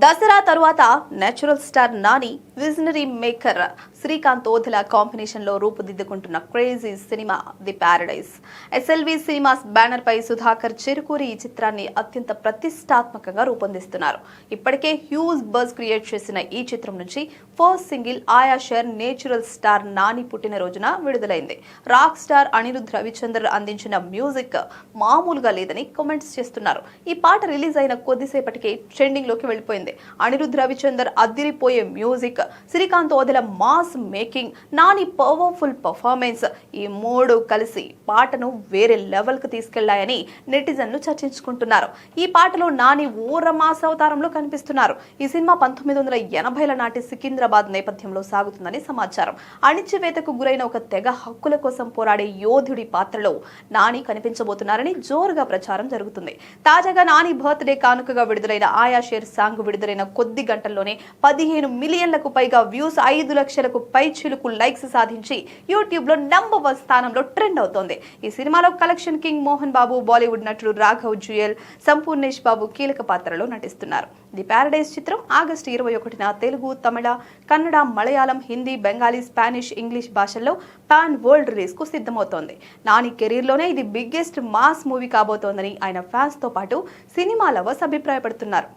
దసరా తరువాత natural star Nani visionary maker Srikanth Odela combination లో రూపుదిద్దుకుంటున్న crazy cinema the paradise. SLV cinemas banner పై సుధాకర్ చెరుకూరి ఈ చిత్రాన్ని అత్యంత ప్రతిష్టాత్మకంగా రూపొందిస్తున్నారు. ఇప్పటికే హ్యూజ్ బజ్ క్రియేట్ చేసిన ఈ చిత్రం నుంచి ఫస్ట్ సింగిల్ ఆయా షేర్ నేచురల్ స్టార్ నాని పుట్టినరోజున విడుదలైంది. రాక్ స్టార్ అనిరుద్ రవిచందర్ అందించిన మ్యూజిక్ మామూలుగా లేదని కామెంట్స్ చేస్తున్నారు. ఈ పాట రిలీజ్ అయిన కొద్దిసేపటికే ట్రెండింగ్ లోకి వెళ్ళిపోయింది. అనిరుద్ రవిచందర్ అదిరిపోయే music, Srikanth Odela mass making, Nani powerful performance, ఈ మూడు కలిసి పాటను వేరే లెవెల్ కు తీసుకెళ్లాయని నెటిజన్లు చర్చించుకుంటున్నారు. ఈ పాటలో నాని ఊరమాస అవతారంలో కనిపిస్తున్నారు. ఈ సినిమా 1980ల నాటి సికింద్రాబాద్ నేపథ్యంలో సాగుతుందని సమాచారం. అణిచివేతకు గురైన ఒక తెగ హక్కుల కోసం పోరాడే యోధుడి పాత్రలో నాని కనిపించబోతున్నారని జోరుగా ప్రచారం జరుగుతుంది. తాజాగా నాని బర్త్డే కానుకగా విడుదలైన ఆయా షేర్ సాంగ్ విడుదలైన కొద్ది గంటల్లోనే 15 మిలియన్లకు పైగా వ్యూస్, 5 లక్షలకు పైచిలుకు లైక్స్ సాధించి యూట్యూబ్ లో నంబర్ 1 స్థానంలో ట్రెండ్ అవుతోంది. ఈ సినిమాలో కలెక్షన్ కింగ్ మోహన్ బాబు, బాలీవుడ్ నటుడు రాఘవ్ జుయల్, సంపూర్ణేష్ బాబు కీలక పాత్రలో నటిస్తున్నారు. ది ప్యారడైజ్ చిత్రం ఆగస్టు 21న తెలుగు, తమిళ, కన్నడ, మలయాళం, హిందీ, బెంగాలీ, స్పానిష్, ఇంగ్లీష్ భాషల్లో పాన్ వరల్డ్ రిలీజ్ కు సిద్ధమవుతోంది. నాని కెరీర్ లోనే ఇది బిగ్గెస్ట్ మాస్ మూవీ కాబోతోందని ఆయన ఫ్యాన్స్ తో పాటు సినిమా లవర్స్ అభిప్రాయపడుతున్నారు.